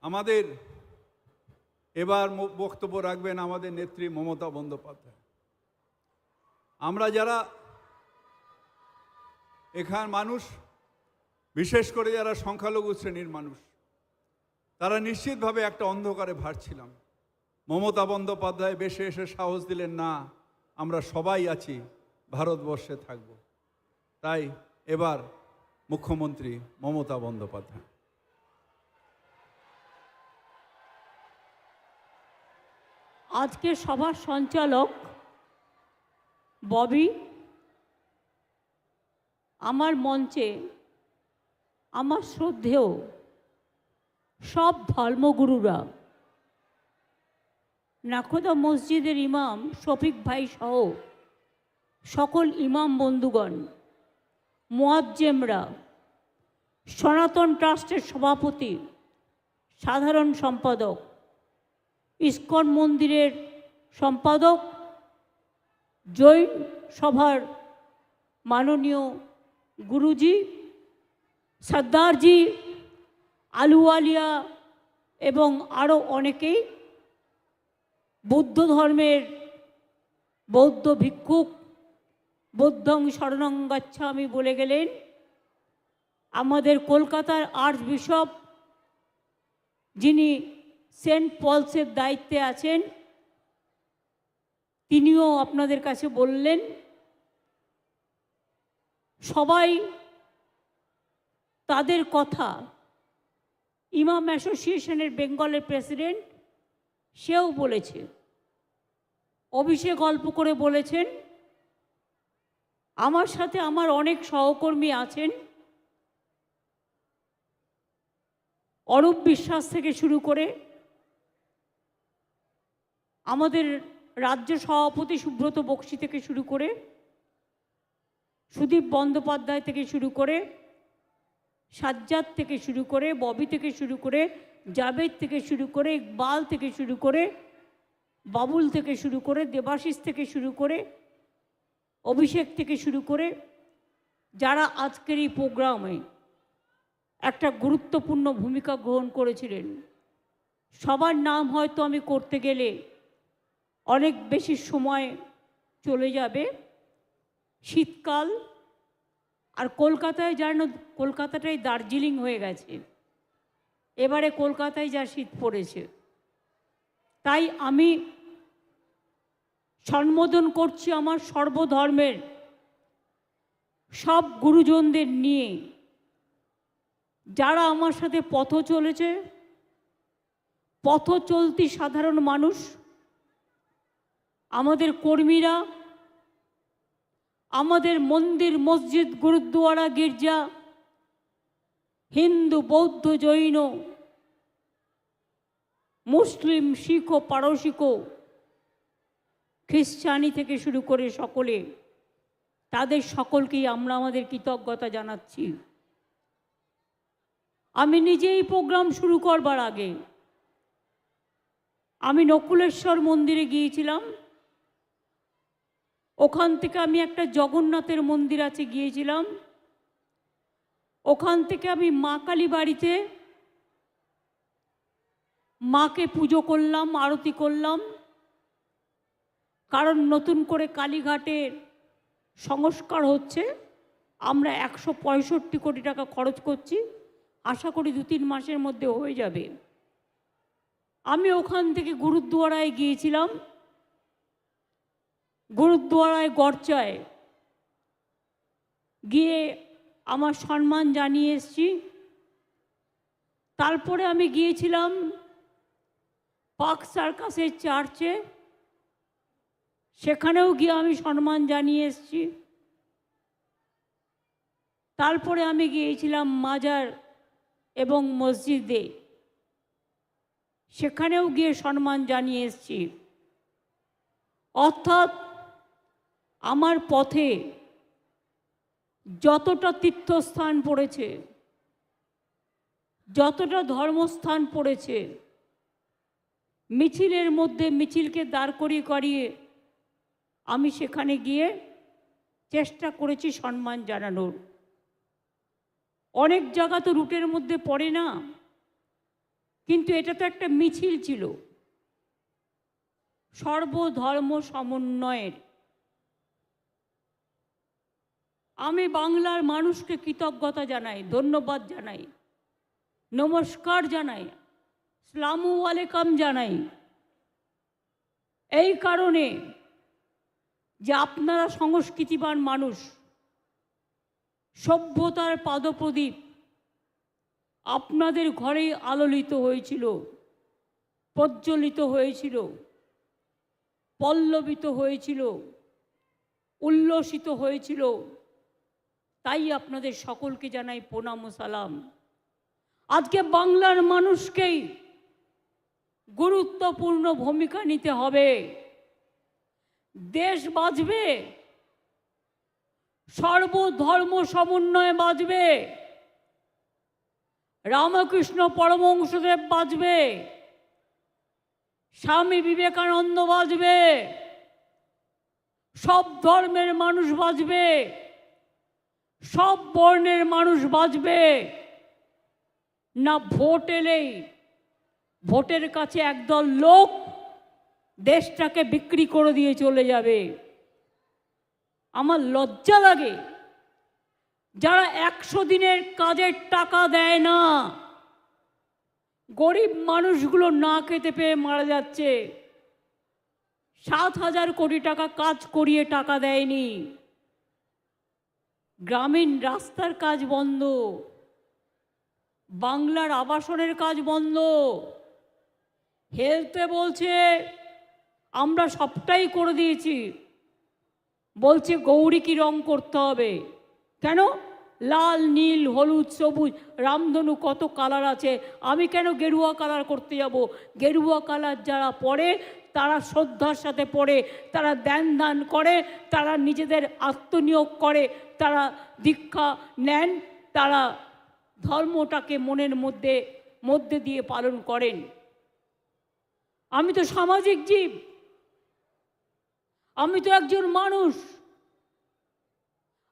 আমাদের এবার বক্তব্য রাখবেন আমাদের নেত্রী মমতা বন্দ্যোপাধ্যায়। আমরা যারা এখান মানুষ, বিশেষ করে যারা সংখ্যালঘু শ্রেণীর মানুষ, তারা নিশ্চিতভাবে একটা অন্ধকারে ভাসছিলাম। মমতা বন্দ্যোপাধ্যায় বেশে এসে সাহস দিলেন, না আমরা সবাই আছি, ভারতবর্ষে থাকব। তাই এবার মুখ্যমন্ত্রী মমতা বন্দ্যোপাধ্যায়। আজকে সভার সঞ্চালক ববি, আমার মঞ্চে আমার শ্রদ্ধেয় সব ধর্মগুরুরা, নাখোদা মসজিদের ইমাম শফিক ভাই সহ সকল ইমাম বন্ধুগণ, মুয়াজ্জেমরা, সনাতন ট্রাস্টের সভাপতি, সাধারণ সম্পাদক, ইস্কন মন্দিরের সম্পাদক, জৈন সভার মাননীয় গুরুজি, সর্দারজি, আলুওয়ালিয়া এবং আরও অনেকেই, বৌদ্ধ ধর্মের বৌদ্ধ ভিক্ষুক, বৌদ্ধং শরণং গচ্ছামি বলে গেলেন, আমাদের কলকাতার আর্চ বিশপ যিনি সেন্ট পলসের দায়িত্বে আছেন, তিনিও আপনাদের কাছে বললেন। সবাই তাদের কথা, ইমাম অ্যাসোসিয়েশনের বেঙ্গলের প্রেসিডেন্ট সেও বলেছে, অভিষেক অল্প করে বলেছেন। আমার সাথে আমার অনেক সহকর্মী আছেন, অরূপ বিশ্বাস থেকে শুরু করে আমাদের রাজ্য সভাপতি সুব্রত বক্সী থেকে শুরু করে সুদীপ বন্দ্যোপাধ্যায় থেকে শুরু করে সাজ্জাদ থেকে শুরু করে ববি থেকে শুরু করে জাভেদ থেকে শুরু করে ইকবাল থেকে শুরু করে বাবুল থেকে শুরু করে দেবাশিস থেকে শুরু করে অভিষেক থেকে শুরু করে যারা আজকের এই প্রোগ্রামে একটা গুরুত্বপূর্ণ ভূমিকা গ্রহণ করেছিলেন, সবার নাম হয়তো আমি করতে গেলে অনেক বেশি সময় চলে যাবে। শীতকাল, আর কলকাতায় যেন কলকাতাটাই দার্জিলিং হয়ে গেছে, এবারে কলকাতায় যা শীত পড়েছে। তাই আমি সম্বোধন করছি আমার সর্বধর্মের সব গুরুজনদের নিয়ে, যারা আমার সাথে পথ চলেছে, পথ চলতি সাধারণ মানুষ, আমাদের কর্মীরা, আমাদের মন্দির মসজিদ গুরুদ্বারা গির্জা, হিন্দু বৌদ্ধ জৈন মুসলিম শিখ ও পারসিক খ্রিস্টানি থেকে শুরু করে সকলে, তাদের সকলকেই আমরা আমাদের কৃতজ্ঞতা জানাচ্ছি। আমি নিজেই প্রোগ্রাম শুরু করবার আগে আমি নকুলেশ্বর মন্দিরে গিয়েছিলাম, ওখান থেকে আমি একটা জগন্নাথের মন্দির আছে গিয়েছিলাম, ওখান থেকে আমি মা কালী বাড়িতে মাকে পুজো করলাম, আরতি করলাম। কারণ নতুন করে কালীঘাটের সংস্কার হচ্ছে, আমরা 165 কোটি টাকা খরচ করছি, আশা করি 2-3 মাসের মধ্যে হয়ে যাবে। আমি ওখান থেকে গুরুদ্বারায় গিয়েছিলাম, গুরুদ্বারায় গড়চায় গিয়ে আমার সম্মান জানিয়ে এসেছি। তারপরে আমি গিয়েছিলাম পার্ক সার্কাসের চার্চে, সেখানেও গিয়ে আমি সম্মান জানিয়ে এসেছি। তারপরে আমি গিয়েছিলাম মাজার এবং মসজিদে, সেখানেও গিয়ে সম্মান জানিয়ে এসেছি। অর্থাৎ আমার পথে যতটা তীর্থস্থান পড়েছে, যতটা ধর্মস্থান পড়েছে, মিছিলের মধ্যে মিছিলকে দাঁড় করিয়ে আমি সেখানে গিয়ে চেষ্টা করেছি সম্মান জানানোর। অনেক জায়গা তো রুটের মধ্যে পড়ে না, কিন্তু এটা তো একটা মিছিল ছিল সর্বধর্ম সমন্বয়ের। আমি বাংলার মানুষকে কৃতজ্ঞতা জানাই, ধন্যবাদ জানাই, নমস্কার জানাই, আসসালামু আলাইকুম জানাই, এই কারণে যে আপনারা সংস্কৃতিবান মানুষ, সভ্যতার পাদপ্রদীপ আপনাদের ঘরেই আলোলিত হয়েছিল, প্রজ্বলিত হয়েছিল, পল্লবিত হয়েছিল, উল্লসিত হয়েছিল। তাই আপনাদের সকলকে জানাই প্রণাম ও সালাম। আজকে বাংলার মানুষকেই গুরুত্বপূর্ণ ভূমিকা নিতে হবে। দেশ বাঁচবে, সর্বধর্ম সমন্বয়ে বাঁচবে, রামকৃষ্ণ পরমহংসদেব বাঁচবে, স্বামী বিবেকানন্দ বাঁচবে, সব ধর্মের মানুষ বাঁচবে, সব বর্ণের মানুষ বাঁচবে না। ভোট এলেই ভোটের কাছে একদল লোক দেশটাকে বিক্রি করে দিয়ে চলে যাবে। আমার লজ্জা লাগে যারা 100 দিনের কাজের টাকা দেয় না, গরিব মানুষগুলো না খেতে পেয়ে মারা যাচ্ছে। 7,000 কোটি টাকা কাজ করিয়ে টাকা দেয়নি। গ্রামীণ রাস্তার কাজ বন্ধ, বাংলার আবাসনের কাজ বন্ধ, হেলথে বলছে আমরা সবটাই করে দিয়েছি, বলছে গৌরী রং করতে হবে। কেন? লাল, নীল, হলুদ, সবুজ, রামধনু কত কালার আছে, আমি কেন গেরুয়া কালার করতে যাব? গেরুয়া কালার যারা পরে তারা শ্রদ্ধার সাথে পড়ে, তারা দান করে, তারা নিজেদের আত্মনিয়োগ করে, তারা দীক্ষা নেন, তারা ধর্মটাকে মনের মধ্যে দিয়ে পালন করেন। আমি তো সামাজিক জীব, আমি তো একজন মানুষ।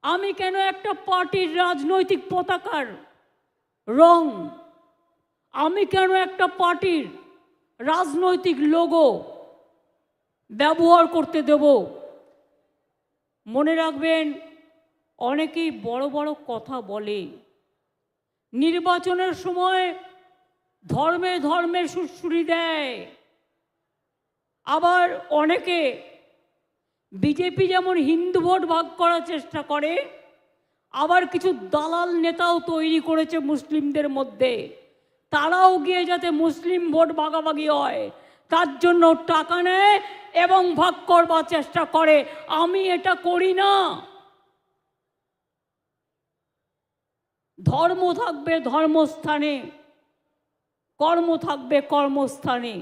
আমি কেন একটা পার্টির রাজনৈতিক পতাকার রং, আমি কেন একটা পার্টির রাজনৈতিক লোগো ব্যবহার করতে দেব? মনে রাখবেন, অনেকেই বড় বড় কথা বলে, নির্বাচনের সময় ধর্মের সুড়সুড়ি দেয়। আবার অনেকে বিজেপি যেমন হিন্দু ভোট ভাগ করার চেষ্টা করে, আবার কিছু দালাল নেতাও তৈরি করেছে মুসলিমদের মধ্যে, তারাও গিয়ে যাতে মুসলিম ভোট ভাগাভাগি হয় তার জন্য টাকা নেয় এবং ভাগ করবার চেষ্টা করে। আমি এটা করি না। ধর্ম থাকবে ধর্মস্থানে, কর্ম থাকবে কর্মস্থানে।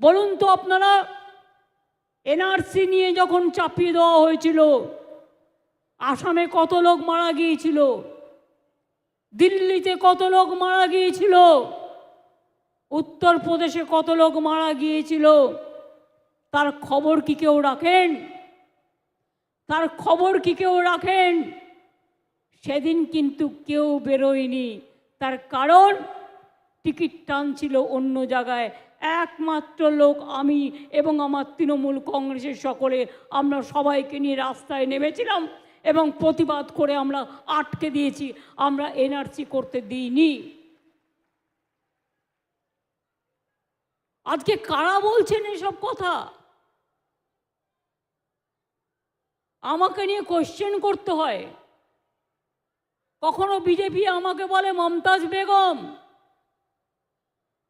বলুন তো আপনারা, এনআরসি নিয়ে যখন চাপিয়ে দেওয়া হয়েছিল, আসামে কত লোক মারা গিয়েছিল, দিল্লিতে কত লোক মারা গিয়েছিল, উত্তরপ্রদেশে কত লোক মারা গিয়েছিল, তার খবর কি কেউ রাখেন? তার খবর কি কেউ রাখেন? সেদিন কিন্তু কেউ বেরোয়নি। তার কারণ টিকিট টানছিল অন্য জায়গায়। একমাত্র লোক আমি এবং আমার তৃণমূল কংগ্রেসের সকলে, আমরা সবাইকে নিয়ে রাস্তায় নেমেছিলাম এবং প্রতিবাদ করে আমরা আটকে দিয়েছি, আমরা এনআরসি করতে দিইনি। আজকে কারা বলছেন এসব কথা? আমাকে নিয়ে কোশ্চেন করতে হয়। কখনো বিজেপি আমাকে বলে মমতাজ বেগম,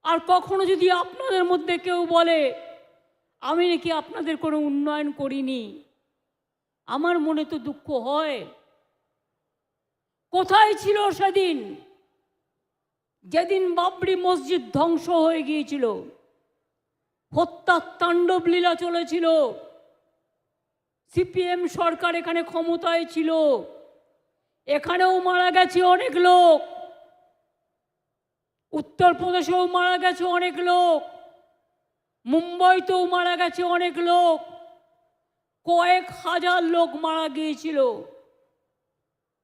আর কখনো যদি আপনাদের মধ্যে কেউ বলে আমি নাকি আপনাদের কোনো উন্নয়ন করিনি, আমার মনে তো দুঃখ হয়। কোথায় ছিল সেদিন, যেদিন বাবরি মসজিদ ধ্বংস হয়ে গিয়েছিল, হত্যার তাণ্ডব লীলা চলেছিল, সিপিএম সরকার এখানে ক্ষমতায় ছিল, এখানেও মারা গেছে অনেক লোক, উত্তরপ্রদেশেও মারা গেছে অনেক লোক, মুম্বাইতেও মারা গেছে অনেক লোক, কয়েক হাজার লোক মারা গিয়েছিল।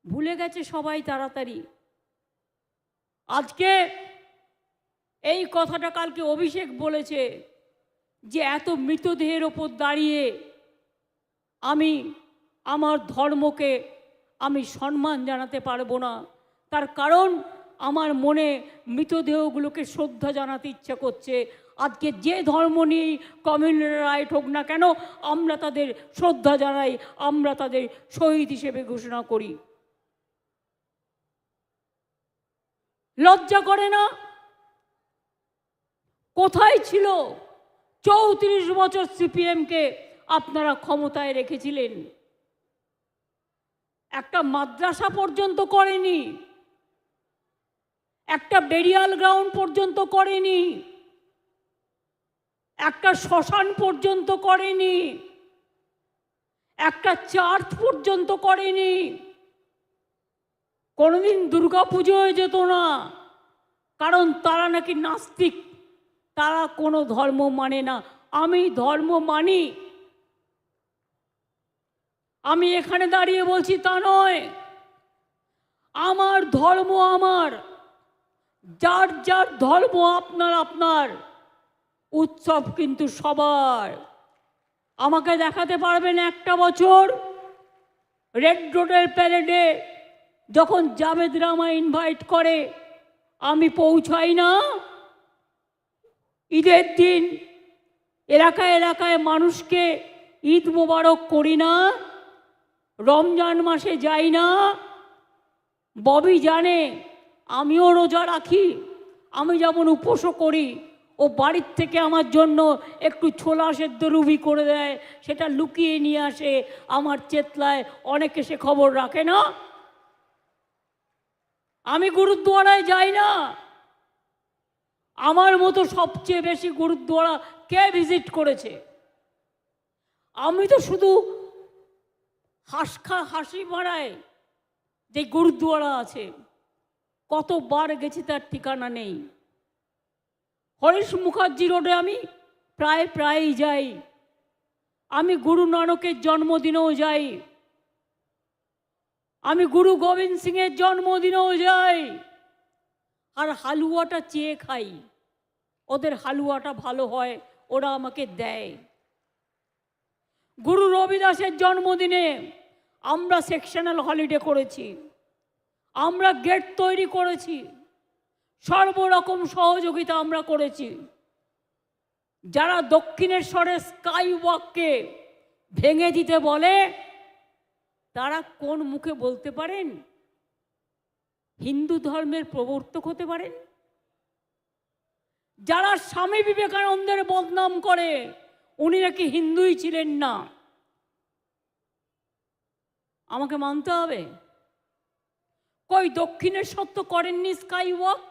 ভুলে গেছে সবাই তাড়াতাড়ি। আজকে এই কথাটা কালকে অভিষেক বলেছে যে এত মৃতদেহের ওপর দাঁড়িয়ে আমি আমার ধর্মকে আমি সম্মান জানাতে পারবো না। তার কারণ আমার মনে মৃতদেহগুলোকে শ্রদ্ধা জানাতে ইচ্ছা করছে। আজকে যে ধর্ম নিয়েই কমিউনাল রাইট হোক না কেন, আমরা তাদের শ্রদ্ধা জানাই, আমরা তাদের শহীদ হিসেবে ঘোষণা করি। লজ্জা করে না? কোথায় ছিল 34 বছর সিপিএমকে আপনারা ক্ষমতায় রেখেছিলেন? একটা মাদ্রাসা পর্যন্ত করেনি, একটা বেরিয়াল গ্রাউন্ড পর্যন্ত করেনি, একটা শ্মশান পর্যন্ত করেনি, একটা চার্চ পর্যন্ত করেনি। কোনোদিন দুর্গা পুজো হয়ে যেত না, কারণ তারা নাকি নাস্তিক, তারা কোনো ধর্ম মানে না। আমি ধর্ম মানি। আমি এখানে দাঁড়িয়ে বলছি তা নয়, আমার ধর্ম আমার, যার যার ধর্ম আপনার আপনার, উৎসব কিন্তু সবার। আমাকে দেখাতে পারবেন একটা বছর রেড রোডের প্যারেডে যখন জাভেদ রামা ইনভাইট করে আমি পৌঁছাই না? ঈদের দিন এলাকায় এলাকায় মানুষকে ঈদ মোবারক করি না? রমজান মাসে যাই না? ববি জানে আমিও রোজা রাখি, আমি যেমন উপোসও করি। ও বাড়ির থেকে আমার জন্য একটু ছোলা সেদ্ধ রুবি করে দেয়, সেটা লুকিয়ে নিয়ে আসে আমার চেতলায়। অনেকে সে খবর রাখে না। আমি গুরুদ্বারায় যাই না। আমার মতো সবচেয়ে বেশি গুরুদ্বারা কে ভিজিট করেছে? আমি তো শুধু হাসি মারায় যে গুরুদ্বারা আছে, কতবার গেছি তার ঠিকানা নেই। হরিশ মুখার্জি রোডে আমি প্রায়ই যাই। আমি গুরু নানকের জন্মদিনেও যাই, আমি গুরু গোবিন্দ সিংয়ের জন্মদিনেও যাই। আর হালুয়াটা চেয়ে খাই, ওদের হালুয়াটা ভালো হয়, ওরা আমাকে দেয়। গুরু রবিদাসের জন্মদিনে আমরা সেকশনাল হলিডে করেছি, আমরা গেট তৈরি করেছি, সর্বরকম সহযোগিতা আমরা করেছি। যারা দক্ষিণেশ্বরের স্কাই ওয়াককে ভেঙে দিতে বলে, তারা কোন মুখে বলতে পারেন হিন্দু ধর্মের প্রবর্তক হতে পারেন? যারা স্বামী বিবেকানন্দের বদনাম করে উনি নাকি হিন্দুই ছিলেন না, আমাকে মানতে হবে। কই দক্ষিণেশ্বর তো করেননি স্কাই ওয়াক,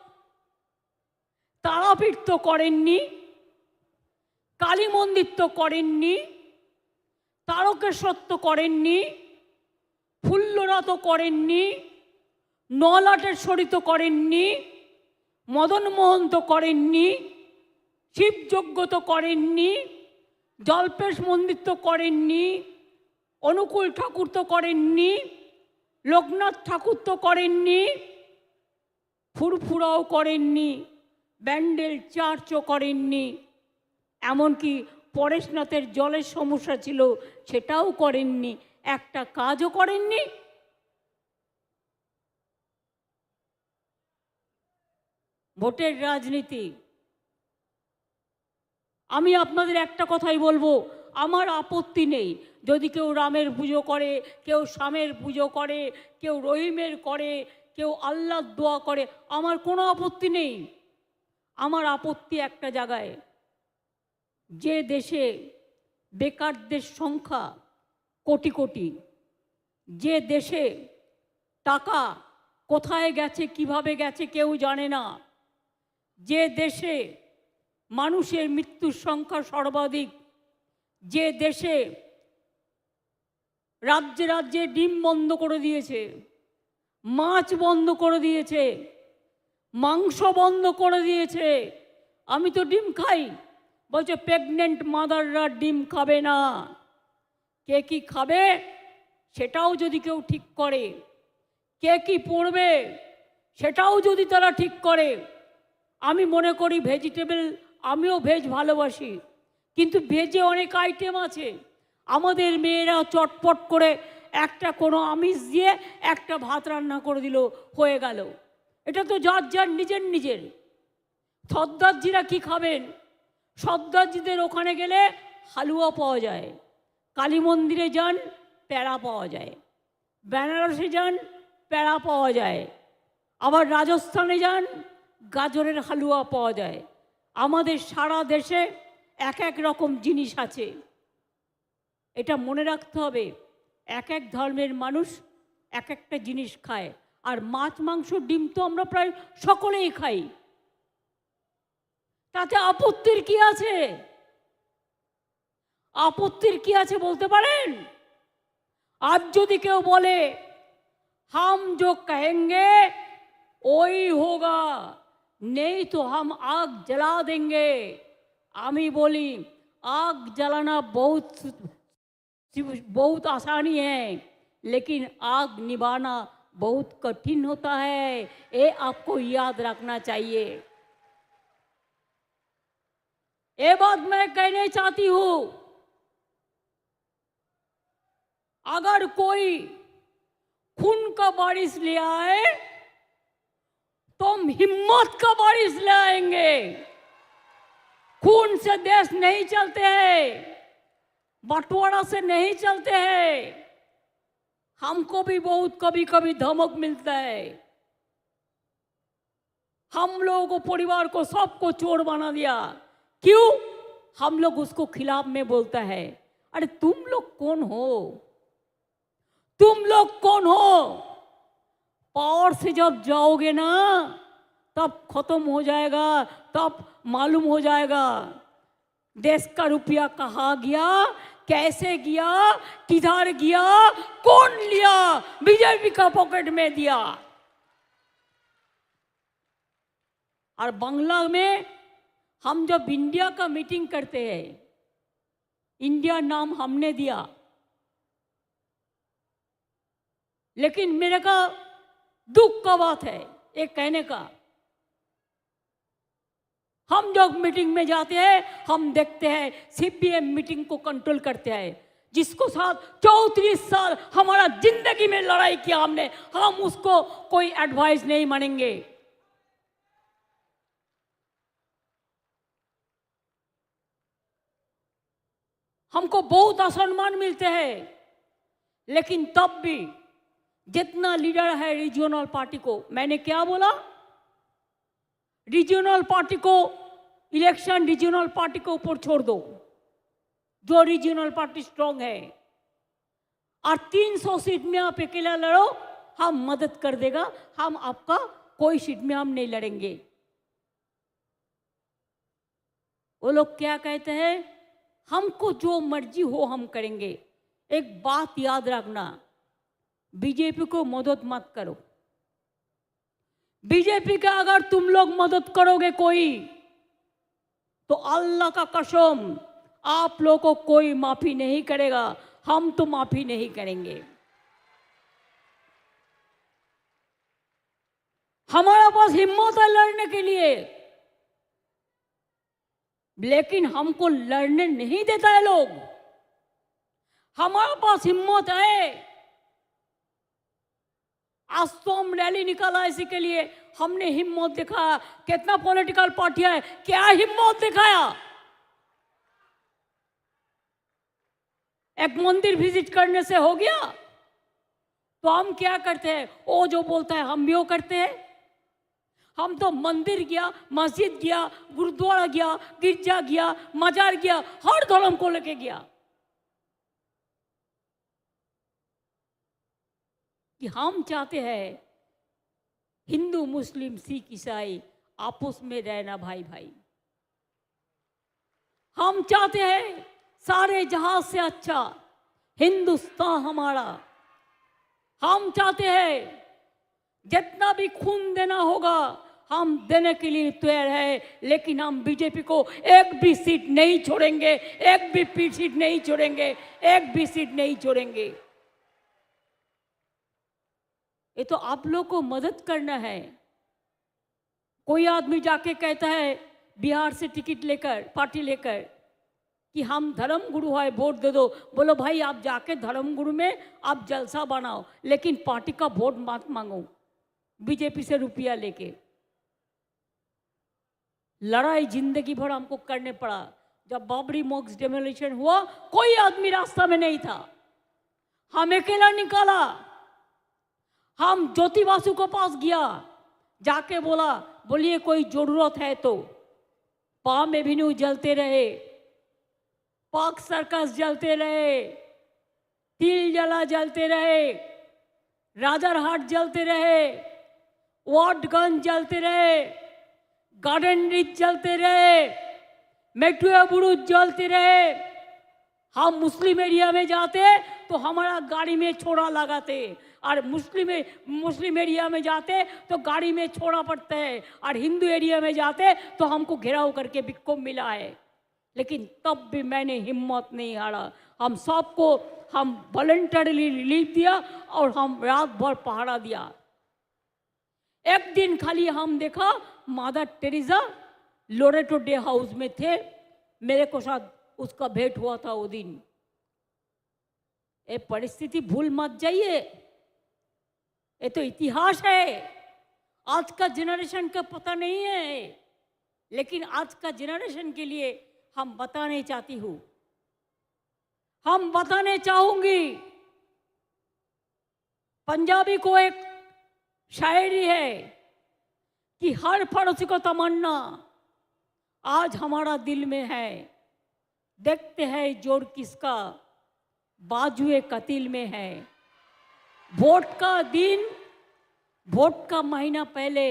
তারাপীঠ তো করেননি, কালী মন্দির তো করেননি, তারকেশ্বর তো করেননি, ফুল্লরা তো করেননি, নলাটেশ্বরী তো করেননি, মদনমোহন তো করেননি, শিবযজ্ঞ তো করেননি, জল্পেশ মন্দির তো করেননি, অনুকূল ঠাকুর তো করেননি, লোকনাথ ঠাকুর তো করেননি, ফুরফুরাও করেননি, ব্যান্ডেল চার্চও করেননি, এমনকি পরেশনাথের জলের সমস্যা ছিল সেটাও করেননি, একটা কাজও করেননি। ভোটের রাজনীতি। আমি আপনাদের একটা কথাই বলবো, আমার আপত্তি নেই যদি কেউ রামের পুজো করে, কেউ শ্যামের পুজো করে, কেউ রহিমের করে, কেউ আল্লাহর দোয়া করে, আমার কোনো আপত্তি নেই। আমার আপত্তি একটা জায়গায়, যে দেশে বেকারদের সংখ্যা কোটি কোটি, যে দেশে টাকা কোথায় গেছে কিভাবে গেছে কেউ জানে না, যে দেশে মানুষের মৃত্যুর সংখ্যা সর্বাধিক, যে দেশে রাজ্যে রাজ্যে ডিম বন্ধ করে দিয়েছে, মাছ বন্ধ করে দিয়েছে, মাংস বন্ধ করে দিয়েছে। আমি তো ডিম খাই, বলছে প্রেগনেন্ট মাদাররা ডিম খাবে না। কে কি খাবে সেটাও যদি কেউ ঠিক করে, কে কি পড়বে সেটাও যদি তারা ঠিক করে, আমি মনে করি ভেজিটেবল, আমিও ভেজ ভালোবাসি, কিন্তু ভেজে অনেক আইটেম আছে। আমাদের মেয়েরা চটপট করে একটা কোনো আমিষ দিয়ে একটা ভাত রান্না করে দিল, হয়ে গেল। এটা তো যার যার নিজের নিজের। সর্দারজিরা কি খাবেন? সর্দারজিদের ওখানে গেলে হালুয়া পাওয়া যায়, কালী মন্দিরে যান প্যাড়া পাওয়া যায়, বেনারসে যান প্যাড়া পাওয়া যায়, আবার রাজস্থানে যান গাজরের হালুয়া পাওয়া যায়। আমাদের সারা দেশে এক এক রকম জিনিস আছে, এটা মনে রাখতে হবে। এক এক ধর্মের মানুষ এক একটা জিনিস খায়। আর মাছ মাংস ডিম তো আমরা প্রায় সকলেই খাই, তাতে আপত্তির কি আছে? আপত্তির কি আছে বলতে পারেন? আজ যদি কেউ বলে हम जो कहेंगे वही होगा, नहीं तो हम आग जला देंगे। आमी बोली आग जलाना बहुत आसानी है, लेकिन आग निभाना बहुत कठिन होता है, ये आपको याद रखना चाहिए। ये बात मैं कहना चाहती हूँ। अगर कोई खून का बारिश ले आए तो हम हिम्मत का बारिश ले आएंगे। खून से देश नहीं चलते हैं, बंटवारा से नहीं चलते हैं। हमको भी बहुत कभी कभी धमक मिलता है। हम लोगों को, परिवार को, सबको चोर बना दिया। क्यों? हम लोग उसको खिलाफ में बोलता है। अरे तुम लोग कौन हो? तुम लोग कौन हो? पावर से जब जाओगे ना तब खत्म हो जाएगा, तब मालूम हो जाएगा देश का रुपया कहाँ गया, कैसे गया, किधर गया, कौन लिया, बीजेपी का पॉकेट में दिया। और बांग्ला में हम जब इंडिया का मीटिंग करते हैं, इंडिया नाम हमने दिया, लेकिन मेरे का दुख का बात है एक कहने का। हम जब मीटिंग में जाते हैं हम देखते हैं सीपीएम मीटिंग को कंट्रोल करते हैं, जिसको साथ 34 साल हमारा जिंदगी में लड़ाई किया हमने, हम उसको कोई एडवाइस नहीं मानेंगे। हमको बहुत असम्मान मिलते हैं, लेकिन तब भी जितना लीडर है रीजनल पार्टी को, मैंने क्या बोला? रीजनल पार्टी को इलेक्शन रीजनल पार्टी के ऊपर छोड़ दो, जो रीजनल पार्टी स्ट्रांग है। और 300 सीट में आप अकेला लड़ो, हम मदद कर देगा, हम आपका कोई सीट में हम नहीं लड़ेंगे। वो लोग क्या कहते हैं? हमको जो मर्जी हो हम करेंगे। एक बात याद रखना, बीजेपी को मदद मत करो। बीजेपी का अगर तुम लोग मदद करोगे कोई, तो अल्लाह का कसम आप लोगों को कोई माफी नहीं करेगा, हम तो माफी नहीं करेंगे। हमारे पास हिम्मत है लड़ने के लिए, लेकिन हमको लड़ने नहीं देता है लोग। हमारे पास हिम्मत है। आज तो हम रैली निकाला इसी के लिए, हमने हिम्मत दिखाया। कितना पॉलिटिकल पार्टी है, क्या हिम्मत दिखाया? एक मंदिर विजिट करने से हो गया? तो हम क्या करते हैं? वो जो बोलता है हम भी वो करते हैं। हम तो मंदिर गया, मस्जिद गया, गुरुद्वारा गया, गिरजा गया, मजार गया, हर धर्म को लेके गया कि हम चाहते हैं हिंदू मुस्लिम सिख ईसाई आपस में रहना भाई भाई। हम चाहते हैं सारे जहां से अच्छा हिंदुस्तान हमारा। हम चाहते हैं जितना भी खून देना होगा हम देने के लिए तैयार है, लेकिन हम बीजेपी को एक भी सीट नहीं छोड़ेंगे, एक भी सीट नहीं छोड़ेंगे, एक भी सीट नहीं छोड़ेंगे। ये तो आप लोग को मदद करना है। कोई आदमी जाके कहता है बिहार से टिकट लेकर, पार्टी लेकर, कि हम धर्मगुरु है, वोट दे दो। बोलो भाई, आप जाके धर्मगुरु में आप जलसा बनाओ, लेकिन पार्टी का वोट मत मांगो बीजेपी से रुपया लेके। लड़ाई जिंदगी भर हमको करने पड़ा। जब बाबरी मस्जिद डेमोलिशन हुआ, कोई आदमी रास्ता में नहीं था, हम अकेला निकाला। हम ज्योति बासु के पास गया, जाके बोला, बोलिए कोई जरूरत है तो। पाम एवेन्यू जलते रहे, पार्क सर्कस जलते रहे, तिल जला जलते रहे, राजारहाट जलते रहे, वाटगंज जलते रहे, गार्डन रिच जलते रहे, मेट्रो बुरुज जलते रहे। हम मुस्लिम एरिया में जाते तो हमारा गाड़ी में छोड़ा लगाते, और मुस्लिम एरिया में जाते तो गाड़ी में छोड़ा पड़ता है, और हिंदू एरिया में जाते तो हमको घेराव करके बिक्को मिला है। लेकिन तब भी मैंने हिम्मत नहीं हारा। हम सबको हम वॉलंटरली रिलीफ दिया और हम रात भर पहरा दिया। एक दिन खाली हम देखा, mother Teresa Loreto day house में थे, मेरे को साथ उसका भेंट हुआ था वो दिन। ये परिस्थिति भूल मत जाइए, ये तो इतिहास है। आज का जनरेशन का पता नहीं है, लेकिन आज का जनरेशन के लिए हम बताने चाहती हूँ, हम बताने चाहूंगी। पंजाबी को एक शायरी है कि हर फर्ज को तमन्ना आज हमारा दिल में है, देखते हैं जोर किसका बाजुए कतिल में है। वोट का दिन, वोट का महीना पहले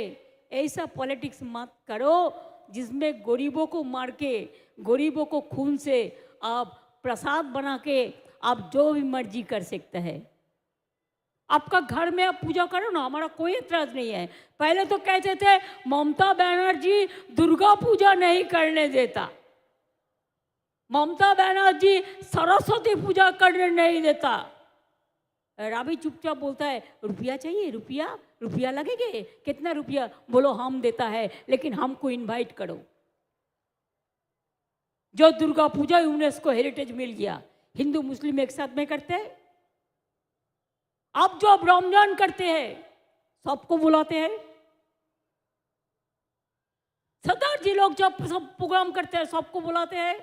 ऐसा पॉलिटिक्स मत करो जिसमें गरीबों को मार के, गरीबों को खून से आप प्रसाद बना के आप जो भी मर्जी कर सकते हैं। आपका घर में आप पूजा करो ना, हमारा कोई एतराज नहीं है। पहले तो कहते थे ममता बनर्जी दुर्गा पूजा नहीं करने देता, ममता बनर्जी सरस्वती पूजा करने नहीं देता। राबी चुपचाप बोलता है रुपया चाहिए, रुपया रुपया लगेगा, कितना रुपया? बोलो हम देता है, लेकिन हमको इनवाइट करो। जो दुर्गा पूजा यूनेस्को हेरिटेज मिल गया, हिंदू मुस्लिम एक साथ में करते हैं। आप जो अब रमजान करते हैं सबको बुलाते हैं। सरदार जी लोग जब सब प्रोग्राम करते हैं सबको बुलाते हैं।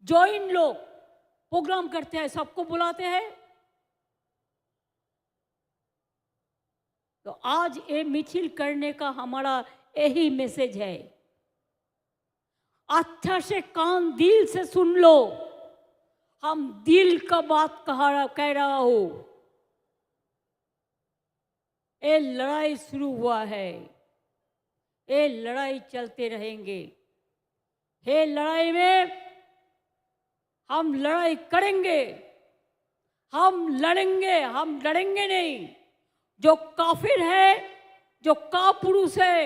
जॉइन लोग प्रोग्राम करते हैं सबको बुलाते हैं। तो आज ये मिছিল करने का हमारा यही मैसेज है। अच्छा से कान दिल से सुन लो, हम दिल का बात कह रहा हूं। ये लड़ाई शुरू हुआ है, ये लड़ाई चलते रहेंगे। ये लड़ाई में हम लड़ाई करेंगे, हम लड़ेंगे, हम लड़ेंगे नहीं। जो काफिर है, जो कापुरुष है,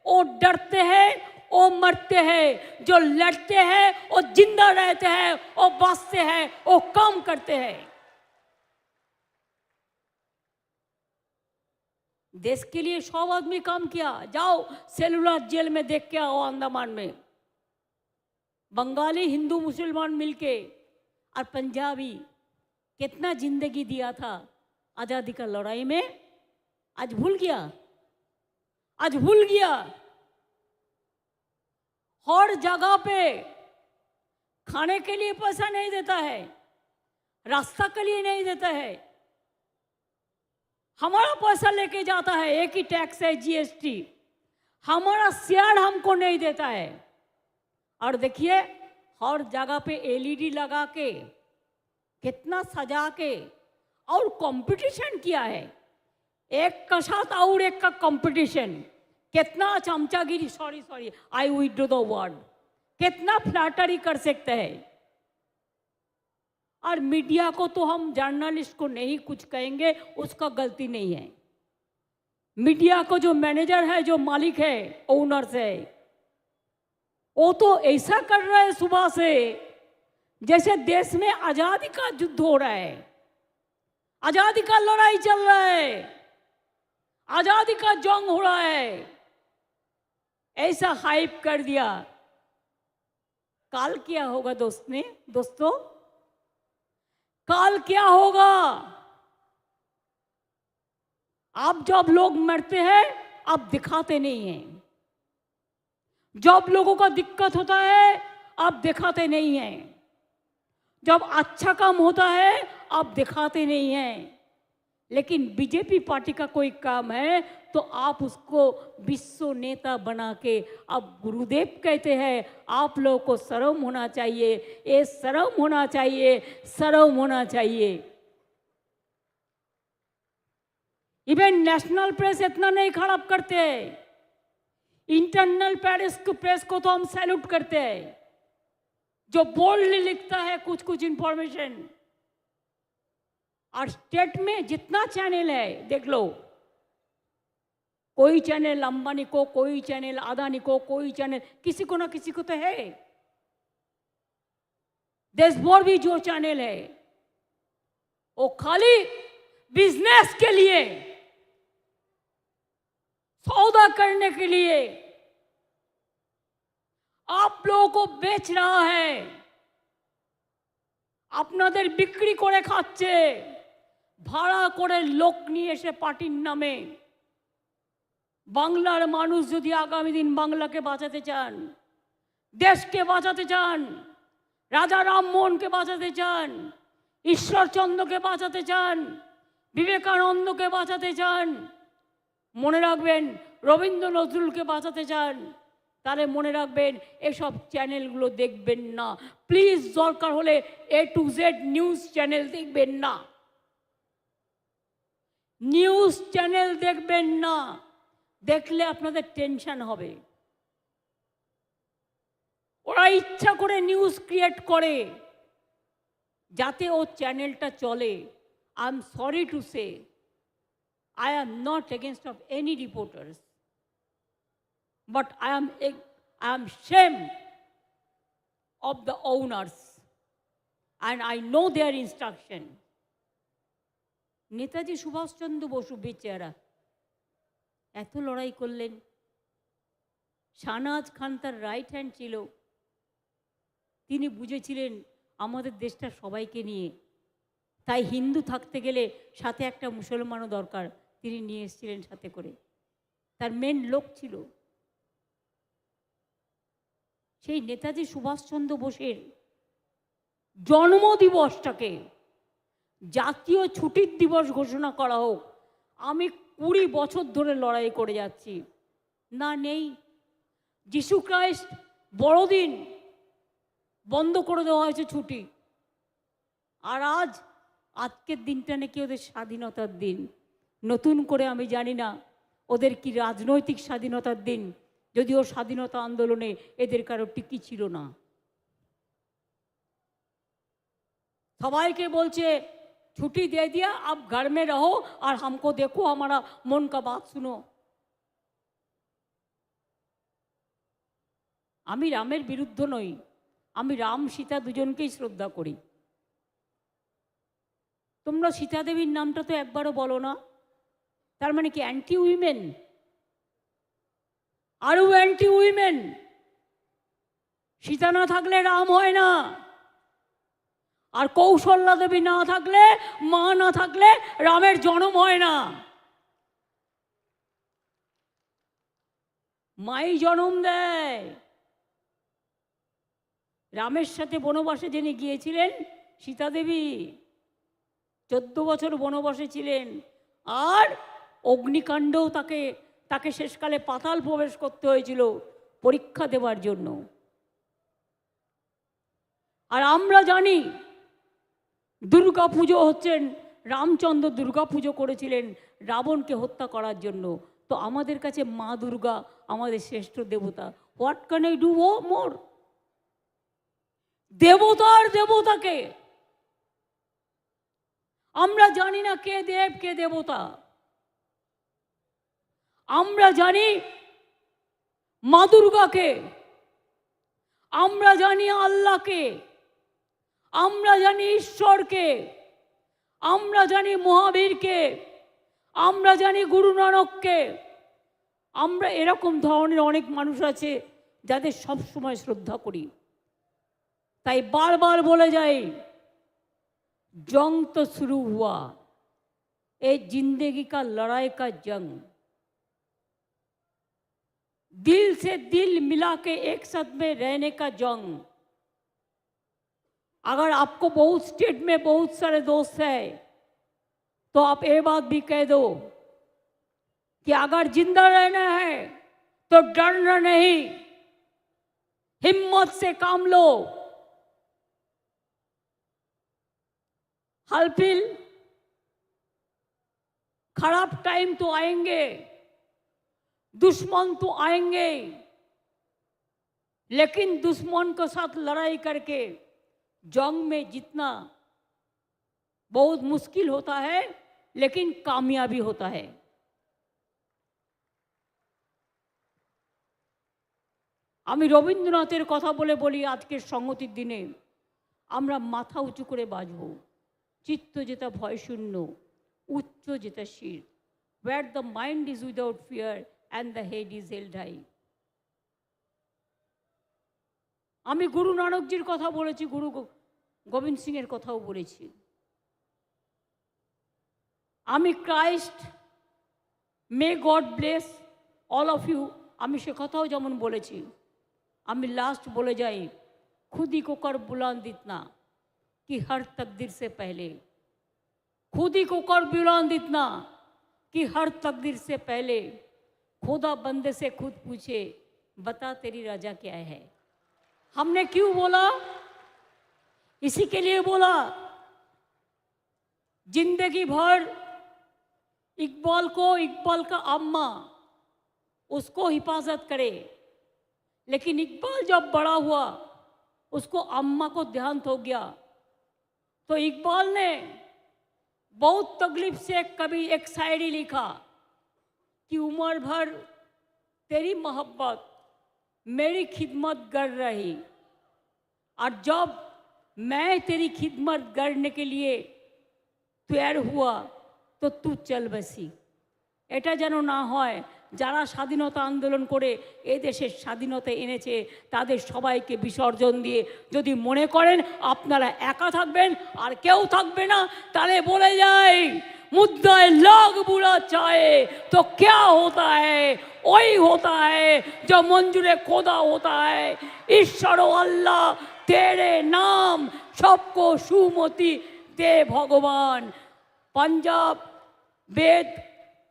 वो डरते हैं, वो मरते हैं। जो लड़ते हैं वो जिंदा रहते हैं, वो बचते हैं, वो काम करते हैं। देश के लिए 100 आदमी काम किया। जाओ सेलुलर जेल में देख के आओ, अंडमान में बंगाली हिंदू मुसलमान मिलके और पंजाबी कितना जिंदगी दिया था आजादी का लड़ाई में। आज भूल गया, आज भूल गया। हर जगह पे खाने के लिए पैसा नहीं देता है, रास्ता के लिए नहीं देता है, हमारा पैसा लेके जाता है। एक ही टैक्स है जीएसटी, हमारा शेयर हमको नहीं देता है। और देखिए हर जगह पे एलईडी लगा के, कितना सजा के, और कंपटीशन किया है एक का साथ और एक का कंपटीशन। कितना चमचागिरी, sorry I withdraw the word, कितना फ्लैटरी कर सकते हैं। और मीडिया को तो हम जर्नलिस्ट को नहीं कुछ कहेंगे, उसका गलती नहीं है। मीडिया को जो मैनेजर है, जो मालिक है, ओनर्स है, वो तो ऐसा कर रहा है सुबह से जैसे देश में आजादी का युद्ध हो रहा है, आजादी का लड़ाई चल रहा है। आजादी का जंग हो रहा है, ऐसा हाइप कर दिया। काल क्या होगा दोस्तों, काल क्या होगा? अब जब लोग मरते हैं अब दिखाते नहीं हैं, जब लोगों का दिक्कत होता है अब दिखाते नहीं हैं, जब अच्छा काम होता है अब दिखाते नहीं हैं। लेकिन बीजेपी पार्टी का कोई काम है तो आप उसको विश्व नेता बना के अब गुरुदेव कहते हैं। आप लोगों को शर्म होना चाहिए, ये शर्म होना चाहिए, शर्म होना चाहिए। इवन नेशनल प्रेस इतना नहीं खराब करते, इंटरनल प्रेस को तो हम सैल्यूट करते हैं, जो बोल्डली लिखता है कुछ कुछ इंफॉर्मेशन। और स्टेट में जितना चैनल है देख लो, कोई चैनल अंबानी को, कोई चैनल अदानी को, कोई चैनल किसी को ना किसी को तो है। देश भर भी जो चैनल है वो खाली बिजनेस के लिए, सौदा करने के लिए आप लोगों को बेच रहा है, আপনাদের বিক্রি করে খাচ্ছে, ভাড়া করে লোক নিয়ে এসে পার্টির নামে। বাংলার মানুষ যদি আগামী দিন বাংলাকে বাঁচাতে চান, দেশকে বাঁচাতে চান, রাজা রামমোহনকে বাঁচাতে চান, ঈশ্বরচন্দ্রকে বাঁচাতে চান, বিবেকানন্দকে বাঁচাতে চান, মনে রাখবেন রবীন্দ্র নজরুলকে বাঁচাতে চান, তাহলে মনে রাখবেন এসব চ্যানেলগুলো দেখবেন না প্লিজ। দরকার হলে A to Z news channel দেখবেন না, নিউজ চ্যানেল দেখবেন না, দেখলে আপনাদের টেনশন হবে। ওরা ইচ্ছা করে নিউজ ক্রিয়েট করে যাতে ও চ্যানেলটা চলে। I am sorry to say, I am not against of any reporters, but I am ashamed of the owners and I know their instruction. Netaji Subhash Chandra Bose বেচারা এত লড়াই করলেন, শাহনাজ খান তার রাইট হ্যান্ড ছিল, তিনি বুঝেছিলেন আমাদের দেশটা সবাইকে নিয়ে, তাই হিন্দু থাকতে গেলে সাথে একটা মুসলমানও দরকার, তিনি নিয়ে এসেছিলেন সাথে করে, তার মেন লোক ছিল। সেই নেতাজি সুভাষচন্দ্র বোসের জন্মদিবসটাকে জাতীয় ছুটির দিবস ঘোষণা করা হোক, আমি 20 বছর ধরে লড়াই করে যাচ্ছি, না নেই। যিশু খ্রাইস্ট বড়দিন বন্ধ করে দেওয়া হয়েছে ছুটি, আর আজকের দিনটা নাকি ওদের স্বাধীনতার দিন। নতুন করে আমি জানি না ওদের কি রাজনৈতিক স্বাধীনতার দিন, যদিও স্বাধীনতা আন্দোলনে এদের কারো টিকি ছিল না। সবাইকে বলছে ছুটি দে দিয়া, আপ ঘর মে রহো আর हमको देखो, हमारा मन का बात सुनो। আমি রামের বিরুদ্ধ নই, আমি রাম সীতা দুজনকেই শ্রদ্ধা করি। তোমরা সীতা দেবীর নামটা তো একবারও বলো না, তার মানে কি অ্যান্টি উইমেন? আরও অ্যান্টি উইমেন? সীতা না থাকলে রাম হয় না, আর কৌশল্যা দেবী না থাকলে, মা না থাকলে রামের জন্ম হয় না। মাই জন্ম দেয়। রামের সাথে বনবাসে যিনি গিয়েছিলেন সীতা দেবী 14 বছর বনবাসে ছিলেন, আর অগ্নিকাণ্ডও তাকে শেষকালে পাতাল প্রবেশ করতে হয়েছিল পরীক্ষা দেওয়ার জন্য। আর আমরা জানি দুর্গা পুজো হচ্ছেন, রামচন্দ্র দুর্গা পুজো করেছিলেন রাবণকে হত্যা করার জন্য। তো আমাদের কাছে মা দুর্গা আমাদের শ্রেষ্ঠ দেবতা। What can I do more? দেবতার দেবতাকে আমরা জানি না কে দেব কে দেবতা। আমরা জানি মা দুর্গাকে, আমরা জানি আল্লাহকে, আমরা জানি ঈশ্বরকে, আমরা জানি মহাবীরকে, আমরা জানি গুরু নানককে, আমরা এরকম ধরনের অনেক মানুষ আছে যাদের সব সময় শ্রদ্ধা করি। তাই বারবার বলে যাই, जंग तो शुरू हुआ, ये जिंदगी का लड़ाई का जंग, दिल से दिल मिला के एक साथ में रहने का जंग। अगर आपको बहुत स्टेट में बहुत सारे दोस्त हैं तो आप ये बात भी कह दो कि अगर जिंदा रहना है तो डरना नहीं, हिम्मत से काम लो। हलफिल खराब टाइम तो आएंगे, दुश्मन तो आएंगे, लेकिन दुश्मन के साथ लड़ाई करके जंग में जीतना बहुत मुश्किल होता है, लेकिन कामयाबी होता है। আমি রবীন্দ্রনাথের কথা বলে বলি, আজকের সংগতির দিনে আমরা মাথা উঁচু করে বাঁচব। চিত্ত যেটা ভয় শূন্য, উচ্চ যেটা শির, where the mind is without fear and the head is held high। আমি গুরু নানকজির কথা বলেছি, গুরু গোবিন্দ সিং এর কথাও বলেছি। আমি Christ, may God bless all of you, আমি সে কথাও যেমন বলেছি। আমি লাস্ট বলে যাই, खुद ही को कर बुलंद इतना कि हर तकदीर से पहले, खुद ही को कर बुलंद इतना कि हर तकदीर से पहले खुदा बंदे से खुद पूछे बता तेरी रजा क्या है। हमने क्यों बोला? इसी के लिए बोला, जिंदगी भर इकबाल को, इकबाल का अम्मा उसको हिफाजत करे, लेकिन इकबाल जब बड़ा हुआ उसको अम्मा को ध्यान हो गया, तो इकबाल ने बहुत तकलीफ से कभी एक शायरी लिखा कि उम्र भर तेरी मोहब्बत मेरी खिदमत कर रही, और जब मैं तेरी खिदमत करने के लिए तैयार हुआ तो तू चल बसी। এটা যেন না হয় যারা স্বাধীনতা আন্দোলন করে এই দেশের স্বাধীনতা এনেছে তাদের সবাইকে বিসর্জন দিয়ে যদি মনে করেন আপনারা একা থাকবেন আর কেউ থাকবে না, তাহলে বলে যাই, मुद्दाए लोग बुरा चाहे तो क्या होता है, वही होता है जो मंजूर खुदा होता है। ईश्वर अल्लाह तेरे नाम सबको सुमति दे भगवान। पंजाब वेद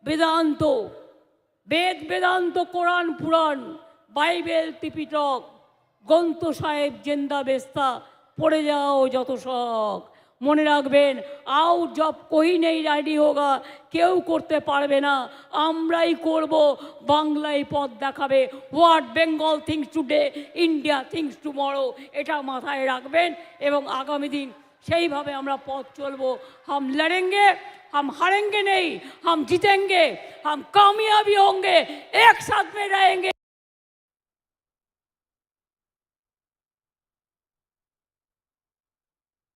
वेदांत, वेद वेदांत কোরআন পুরাণ, বাইবেল ত্রিপিটক, গ্রন্থ সাহেব জিন্দা বেস্তা, পড়ে যাও যত শখ। মনে রাখবেন, আউট জব কোই নেই রেডি হোগা, কেউ করতে পারবে না, আমরাই করব। বাংলায় পথ দেখাবে। What Bengal things today, India things tomorrow, এটা মাথায় রাখবেন এবং আগামী দিন সেইভাবে আমরা পথ চলবো। हम लड़ेंगे, हम हारेंगे नहीं, हम जीतेंगे, हम कामयाबी होंगे, एक साथ में रहेंगे।